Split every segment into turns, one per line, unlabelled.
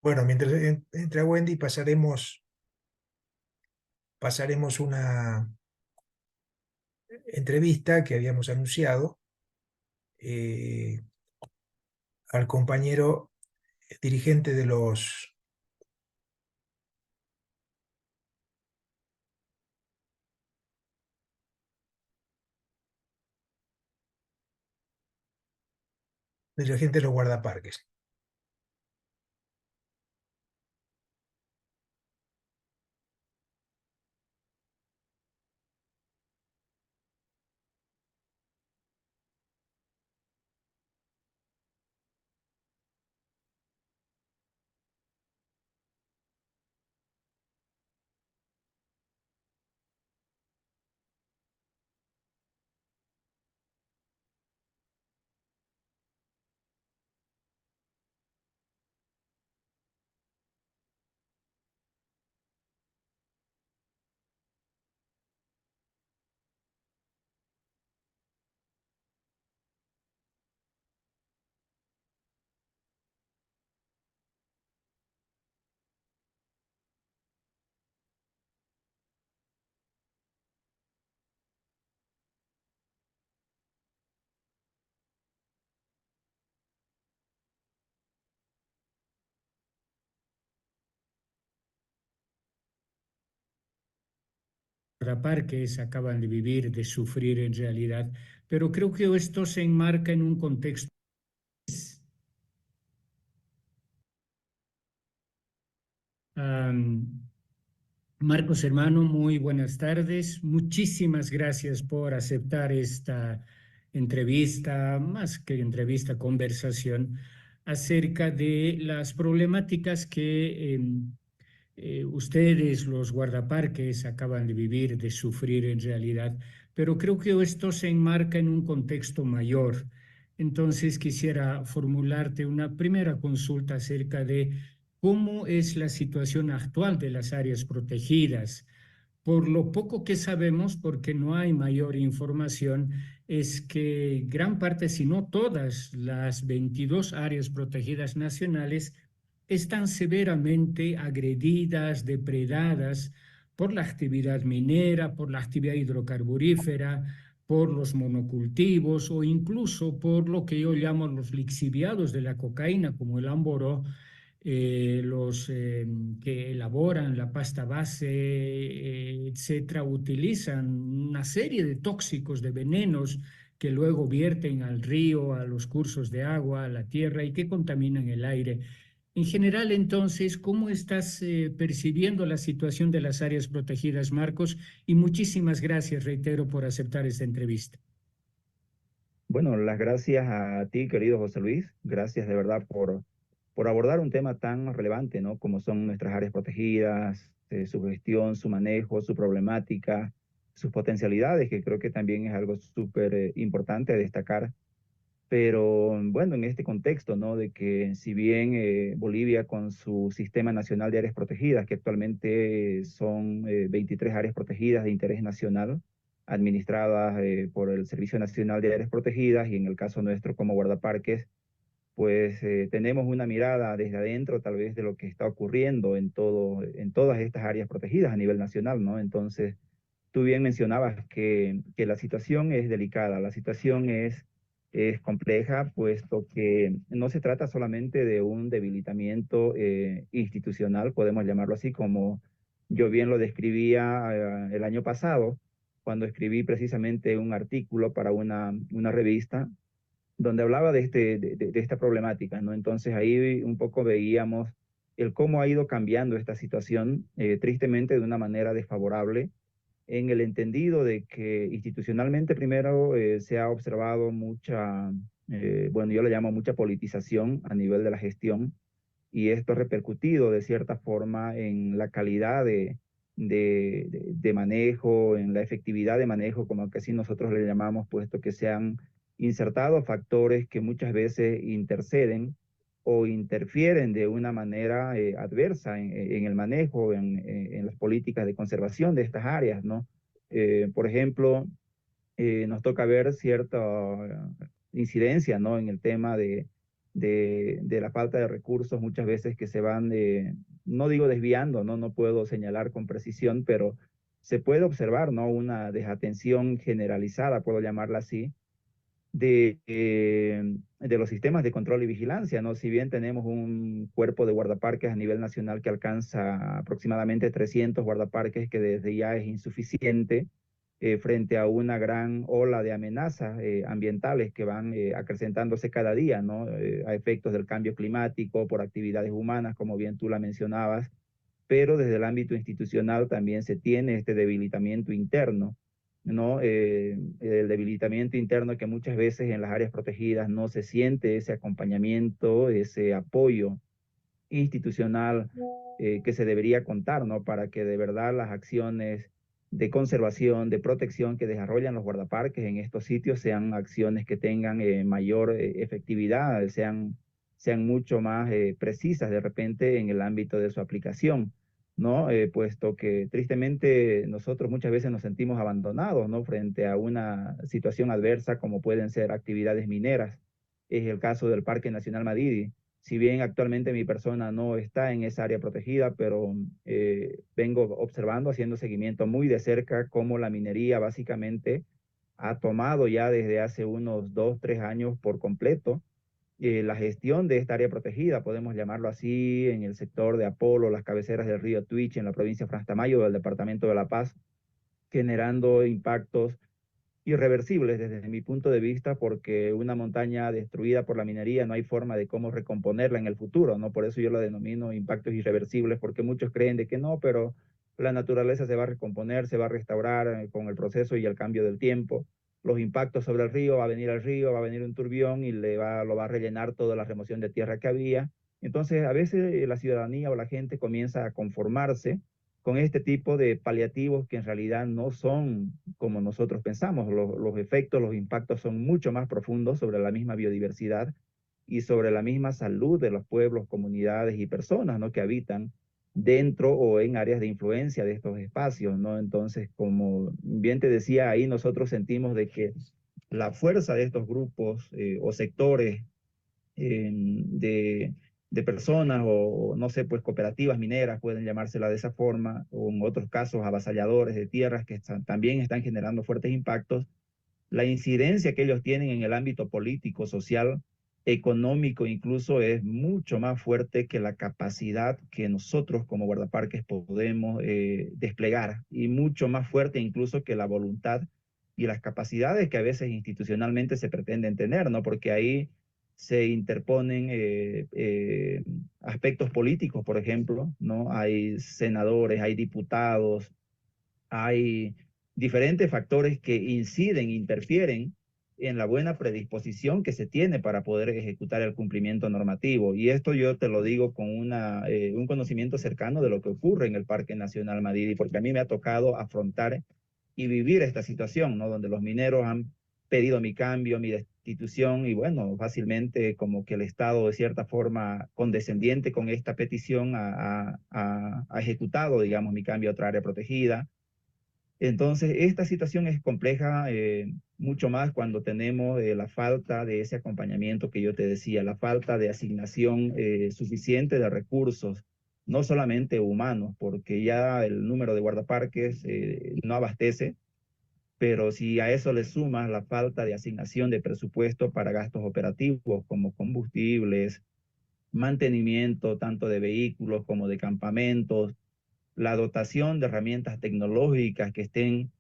Bueno, mientras entra Wendy, pasaremos una entrevista que habíamos anunciado eh, al compañero dirigente dirigente de los guardaparques.
Parques acaban de vivir, de sufrir en realidad, pero creo que esto se enmarca en un contexto. Um, Marcos, hermano, muy buenas tardes. Muchísimas gracias por aceptar esta entrevista, más que entrevista, conversación acerca de las problemáticas que ustedes, los guardaparques, acaban de vivir, de sufrir en realidad, pero creo que esto se enmarca en un contexto mayor. Entonces quisiera formularte una primera consulta acerca de cómo es la situación actual de las áreas protegidas. Por lo poco que sabemos, porque no hay mayor información, es que gran parte, si no todas, las 22 áreas protegidas nacionales están severamente agredidas, depredadas por la actividad minera, por la actividad hidrocarburífera, por los monocultivos o incluso por lo que yo llamo los lixiviados de la cocaína, como el amboró, los que elaboran la pasta base, etcétera, utilizan una serie de tóxicos, de venenos que luego vierten al río, a los cursos de agua, a la tierra y que contaminan el aire. En general, entonces, ¿cómo estás percibiendo la situación de las áreas protegidas, Marcos? Y muchísimas gracias, reitero, por aceptar esta entrevista.
Bueno, las gracias a ti, querido José Luis. Gracias de verdad por abordar un tema tan relevante, ¿no? Como son nuestras áreas protegidas, su gestión, su manejo, su problemática, sus potencialidades, que creo que también es algo súper importante a destacar. Pero bueno, en este contexto, ¿no? De que si bien Bolivia con su Sistema Nacional de Áreas Protegidas, que actualmente son 23 áreas protegidas de interés nacional, administradas por el Servicio Nacional de Áreas Protegidas, y en el caso nuestro como guardaparques, pues tenemos una mirada desde adentro tal vez de lo que está ocurriendo en todas estas áreas protegidas a nivel nacional, ¿no? Entonces, tú bien mencionabas que la situación es delicada, la situación es compleja, puesto que no se trata solamente de un debilitamiento institucional, podemos llamarlo así, como yo bien lo describía el año pasado, cuando escribí precisamente un artículo para una revista donde hablaba de esta problemática, ¿no? Entonces ahí un poco veíamos el cómo ha ido cambiando esta situación, tristemente de una manera desfavorable, en el entendido de que institucionalmente primero se ha observado mucha, bueno, yo le llamo mucha politización a nivel de la gestión, y esto ha repercutido de cierta forma en la calidad de manejo, en la efectividad de manejo, como que así nosotros le llamamos, puesto que se han insertado factores que muchas veces interceden o interfieren de una manera adversa en el manejo, en las políticas de conservación de estas áreas, ¿no? Por ejemplo, nos toca ver cierta incidencia, ¿no? En el tema de la falta de recursos muchas veces que se van, no digo desviando, ¿no? No puedo señalar con precisión, pero se puede observar, ¿no? Una desatención generalizada, puedo llamarla así, de los sistemas de control y vigilancia, ¿no? Si bien tenemos un cuerpo de guardaparques a nivel nacional que alcanza aproximadamente 300 guardaparques, que desde ya es insuficiente frente a una gran ola de amenazas ambientales que van acrecentándose cada día, ¿no? A efectos del cambio climático, por actividades humanas, como bien tú la mencionabas, pero desde el ámbito institucional también se tiene este debilitamiento interno, ¿no? El debilitamiento interno que muchas veces en las áreas protegidas no se siente ese acompañamiento, ese apoyo institucional que se debería contar, ¿no? Para que de verdad las acciones de conservación, de protección que desarrollan los guardaparques en estos sitios sean acciones que tengan mayor efectividad, sean mucho más precisas de repente en el ámbito de su aplicación, ¿no? Puesto que tristemente nosotros muchas veces nos sentimos abandonados, ¿no? Frente a una situación adversa como pueden ser actividades mineras. Es el caso del Parque Nacional Madidi. Si bien actualmente mi persona no está en esa área protegida, pero vengo observando, haciendo seguimiento muy de cerca cómo la minería básicamente ha tomado ya desde hace unos 2, 3 años por completo la gestión de esta área protegida, podemos llamarlo así, en el sector de Apolo, las cabeceras del río Twitch, en la provincia de Frans Tamayo, del departamento de La Paz, generando impactos irreversibles desde mi punto de vista, porque una montaña destruida por la minería no hay forma de cómo recomponerla en el futuro, ¿no? Por eso yo la denomino impactos irreversibles, porque muchos creen de que no, pero la naturaleza se va a recomponer, se va a restaurar con el proceso y el cambio del tiempo. Los impactos sobre el río, va a venir el río, va a venir un turbión y lo va a rellenar toda la remoción de tierra que había. Entonces, a veces la ciudadanía o la gente comienza a conformarse con este tipo de paliativos que en realidad no son como nosotros pensamos. Los efectos, los impactos son mucho más profundos sobre la misma biodiversidad y sobre la misma salud de los pueblos, comunidades y personas, ¿no? Que habitan dentro o en áreas de influencia de estos espacios, ¿no? Entonces, como bien te decía, ahí nosotros sentimos de que la fuerza de estos grupos o sectores de personas o no sé, pues cooperativas mineras, pueden llamársela de esa forma, o en otros casos avasalladores de tierras que también están generando fuertes impactos, la incidencia que ellos tienen en el ámbito político, social, económico, incluso es mucho más fuerte que la capacidad que nosotros como guardaparques podemos desplegar, y mucho más fuerte incluso que la voluntad y las capacidades que a veces institucionalmente se pretenden tener, ¿no? Porque ahí se interponen aspectos políticos, por ejemplo, ¿no? Hay senadores, hay diputados, hay diferentes factores que inciden, interfieren en la buena predisposición que se tiene para poder ejecutar el cumplimiento normativo. Y esto yo te lo digo con un conocimiento cercano de lo que ocurre en el Parque Nacional Madidi, porque a mí me ha tocado afrontar y vivir esta situación, ¿no? Donde los mineros han pedido mi cambio, mi destitución, y bueno, fácilmente como que el Estado de cierta forma condescendiente con esta petición ha ejecutado, digamos, mi cambio a otra área protegida. Entonces, esta situación es compleja mucho más cuando tenemos la falta de ese acompañamiento que yo te decía, la falta de asignación suficiente de recursos, no solamente humanos, porque ya el número de guardaparques no abastece, pero si a eso le sumas la falta de asignación de presupuesto para gastos operativos como combustibles, mantenimiento tanto de vehículos como de campamentos, la dotación de herramientas tecnológicas que estén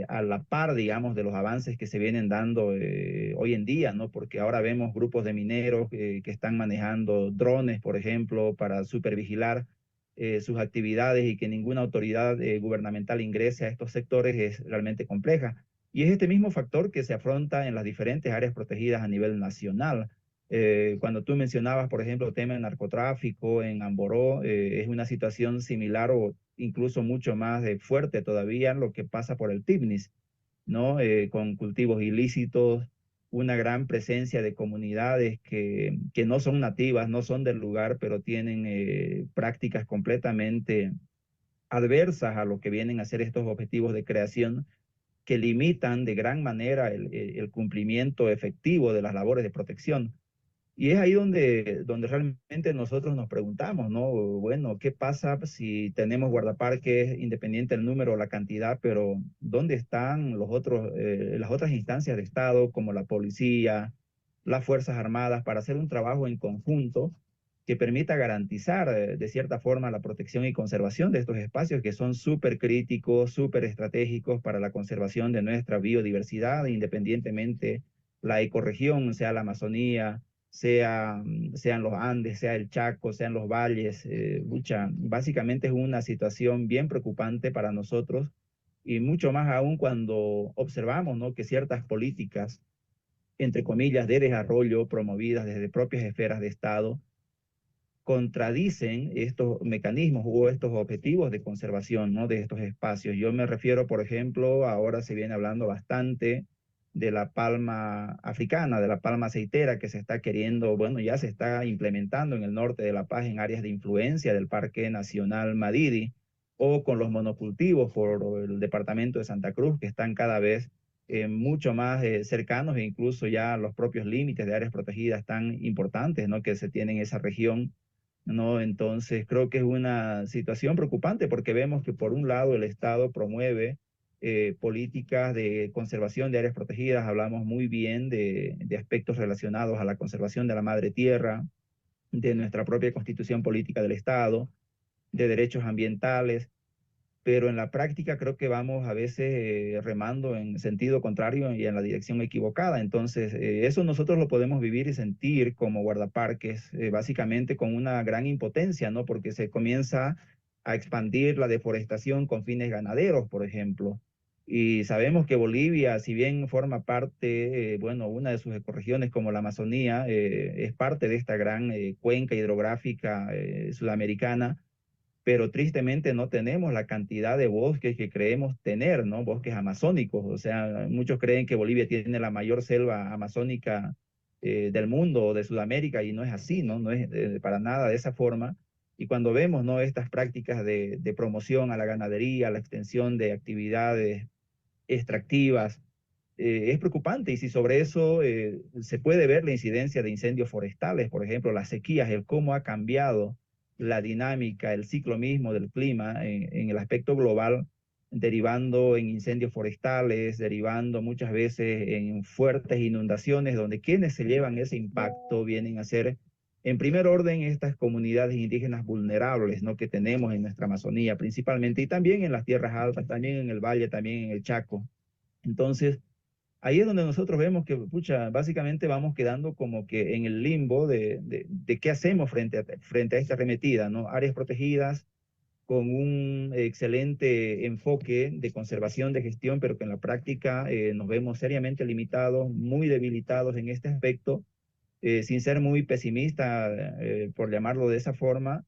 a la par, digamos, de los avances que se vienen dando hoy en día, ¿no? Porque ahora vemos grupos de mineros que están manejando drones, por ejemplo, para supervigilar sus actividades, y que ninguna autoridad gubernamental ingrese a estos sectores es realmente compleja. Y es este mismo factor que se afronta en las diferentes áreas protegidas a nivel nacional. Cuando tú mencionabas, por ejemplo, el tema del narcotráfico en Amboró, es una situación similar o incluso mucho más fuerte todavía lo que pasa por el Tibnis, ¿no? Con cultivos ilícitos, una gran presencia de comunidades que no son nativas, no son del lugar, pero tienen prácticas completamente adversas a lo que vienen a ser estos objetivos de creación, que limitan de gran manera el cumplimiento efectivo de las labores de protección. Y es ahí donde realmente nosotros nos preguntamos, ¿no? Bueno, ¿qué pasa si tenemos guardaparques, independiente del número o la cantidad, pero ¿dónde están las otras instancias de Estado, como la policía, las Fuerzas Armadas, para hacer un trabajo en conjunto que permita garantizar, de cierta forma, la protección y conservación de estos espacios que son súper críticos, súper estratégicos para la conservación de nuestra biodiversidad, independientemente la ecorregión, sea la Amazonía, sean los Andes, sea el Chaco, sean los valles? Básicamente es una situación bien preocupante para nosotros, y mucho más aún cuando observamos, ¿no?, que ciertas políticas, entre comillas, de desarrollo promovidas desde propias esferas de Estado contradicen estos mecanismos o estos objetivos de conservación, ¿no?, de estos espacios. Yo me refiero, por ejemplo, ahora se viene hablando bastante de la palma africana, de la palma aceitera, que se está queriendo, bueno, ya se está implementando en el norte de La Paz en áreas de influencia del Parque Nacional Madidi, o con los monocultivos por el departamento de Santa Cruz, que están cada vez mucho más cercanos, e incluso ya los propios límites de áreas protegidas tan importantes, ¿no?, que se tienen en esa región, ¿no? Entonces creo que es una situación preocupante, porque vemos que por un lado el Estado promueve políticas de conservación de áreas protegidas. Hablamos muy bien de aspectos relacionados a la conservación de la madre tierra, de nuestra propia constitución política del Estado, de derechos ambientales, pero en la práctica creo que vamos a veces remando en sentido contrario y en la dirección equivocada. Entonces, eso nosotros lo podemos vivir y sentir como guardaparques, básicamente con una gran impotencia, ¿no? Porque se comienza a expandir la deforestación con fines ganaderos, por ejemplo. Y sabemos que Bolivia, si bien forma parte, bueno, una de sus ecorregiones como la Amazonía, es parte de esta gran cuenca hidrográfica sudamericana, pero tristemente no tenemos la cantidad de bosques que creemos tener, ¿no? Bosques amazónicos. O sea, muchos creen que Bolivia tiene la mayor selva amazónica del mundo o de Sudamérica, y no es así, ¿no? No es para nada de esa forma. Y cuando vemos, ¿no?, estas prácticas de promoción a la ganadería, la extensión de actividades extractivas, es preocupante. Y si sobre eso se puede ver la incidencia de incendios forestales, por ejemplo, las sequías, el cómo ha cambiado la dinámica, el ciclo mismo del clima en el aspecto global, derivando en incendios forestales, derivando muchas veces en fuertes inundaciones, donde quienes se llevan ese impacto vienen a ser, en primer orden, estas comunidades indígenas vulnerables, ¿no?, que tenemos en nuestra Amazonía principalmente, y también en las tierras altas, también en el valle, también en el Chaco. Entonces, ahí es donde nosotros vemos que, pucha, básicamente vamos quedando como que en el limbo de qué hacemos frente a esta arremetida, ¿no? Áreas protegidas con un excelente enfoque de conservación, de gestión, pero que en la práctica nos vemos seriamente limitados, muy debilitados en este aspecto, sin ser muy pesimista, por llamarlo de esa forma,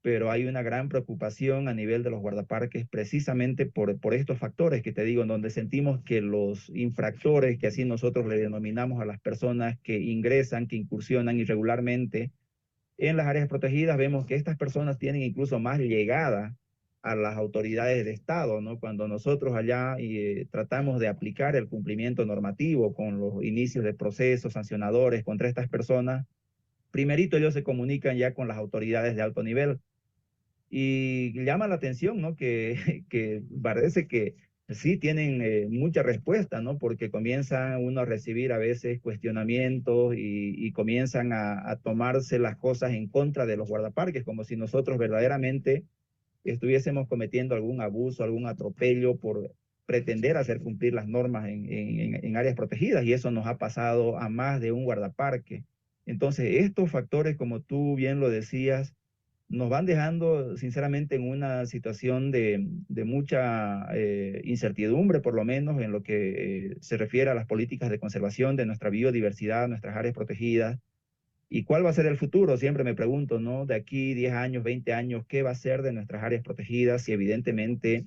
pero hay una gran preocupación a nivel de los guardaparques, precisamente por estos factores que te digo, en donde sentimos que los infractores, que así nosotros le denominamos a las personas que ingresan, que incursionan irregularmente en las áreas protegidas, vemos que estas personas tienen incluso más llegada a las autoridades de Estado, ¿no? Cuando nosotros allá tratamos de aplicar el cumplimiento normativo con los inicios de procesos sancionadores contra estas personas, primerito ellos se comunican ya con las autoridades de alto nivel. Y llama la atención, ¿no?, que parece que sí tienen mucha respuesta, ¿no? Porque comienza uno a recibir a veces cuestionamientos, y comienzan a tomarse las cosas en contra de los guardaparques, como si nosotros verdaderamente estuviésemos cometiendo algún abuso, algún atropello por pretender hacer cumplir las normas en áreas protegidas, y eso nos ha pasado a más de un guardaparque. Entonces, estos factores, como tú bien lo decías, nos van dejando sinceramente en una situación de mucha incertidumbre, por lo menos en lo que se refiere a las políticas de conservación de nuestra biodiversidad, nuestras áreas protegidas. ¿Y cuál va a ser el futuro? Siempre me pregunto, ¿no? De aquí 10 años, 20 años, ¿qué va a ser de nuestras áreas protegidas si evidentemente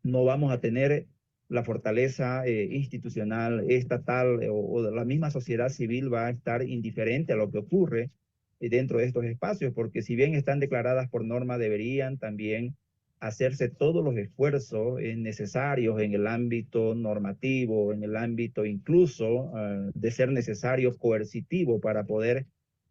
no vamos a tener la fortaleza institucional, estatal, o de la misma sociedad civil va a estar indiferente a lo que ocurre dentro de estos espacios? Porque si bien están declaradas por norma, deberían también hacerse todos los esfuerzos necesarios en el ámbito normativo, en el ámbito incluso de ser necesario coercitivo, para poder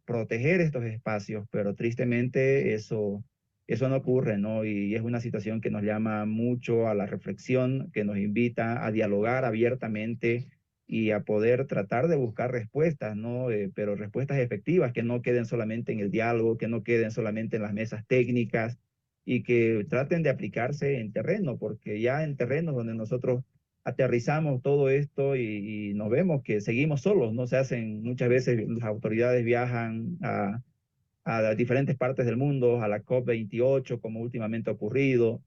proteger estos espacios, pero tristemente eso no ocurre, ¿no? Y es una situación que nos llama mucho a la reflexión, que nos invita a dialogar abiertamente y a poder tratar de buscar respuestas, ¿no? Pero respuestas efectivas, que no queden solamente en el diálogo, que no queden solamente en las mesas técnicas y que traten de aplicarse en terreno, porque ya en terrenos donde nosotros aterrizamos todo esto y nos vemos que seguimos solos, ¿no? Se hacen, muchas veces las autoridades viajan a diferentes partes del mundo, a la COP28, como últimamente ha ocurrido,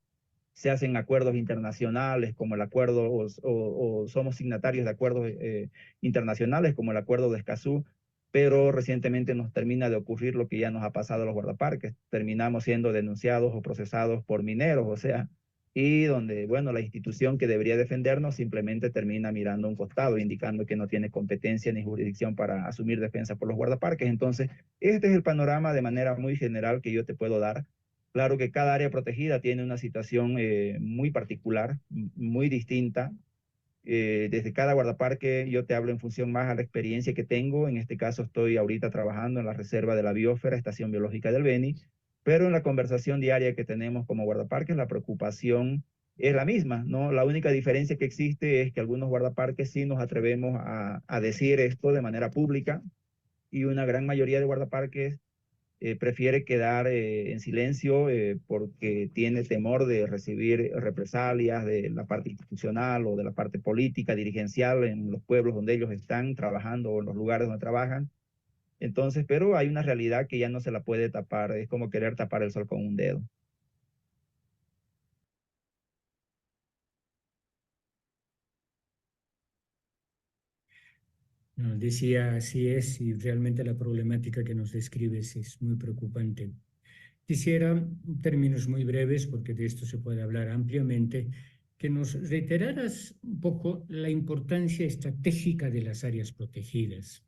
se hacen acuerdos internacionales como el acuerdo, o somos signatarios de acuerdos internacionales como el acuerdo de Escazú, pero recientemente nos termina de ocurrir lo que ya nos ha pasado a los guardaparques, terminamos siendo denunciados o procesados por mineros, o sea, y donde, bueno, la institución que debería defendernos simplemente termina mirando a un costado, indicando que no tiene competencia ni jurisdicción para asumir defensa por los guardaparques. Entonces, este es el panorama de manera muy general que yo te puedo dar. Claro que cada área protegida tiene una situación muy particular, muy distinta. Desde cada guardaparque yo te hablo en función más a la experiencia que tengo. En este caso estoy ahorita trabajando en la Reserva de la Biosfera, Estación Biológica del Beni, pero en la conversación diaria que tenemos como guardaparques, la preocupación es la misma, ¿no? La única diferencia que existe es que algunos guardaparques sí nos atrevemos a decir esto de manera pública y una gran mayoría de guardaparques prefiere quedar en silencio porque tiene temor de recibir represalias de la parte institucional o de la parte política, dirigencial en los pueblos donde ellos están trabajando o en los lugares donde trabajan. Entonces, pero hay una realidad que ya no se la puede tapar, es como querer tapar el sol con un dedo.
No, decía, así es, y realmente la problemática que nos describes es muy preocupante. Quisiera, en términos muy breves, porque de esto se puede hablar ampliamente, que nos reiteraras un poco la importancia estratégica de las áreas protegidas.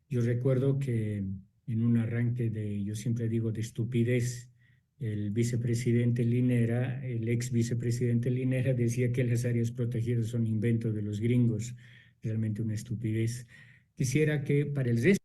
Yo recuerdo que en un arranque de, yo siempre digo, de estupidez, el vicepresidente Linera, el ex vicepresidente Linera, decía que las áreas protegidas son invento de los gringos, realmente una estupidez. Quisiera que para el resto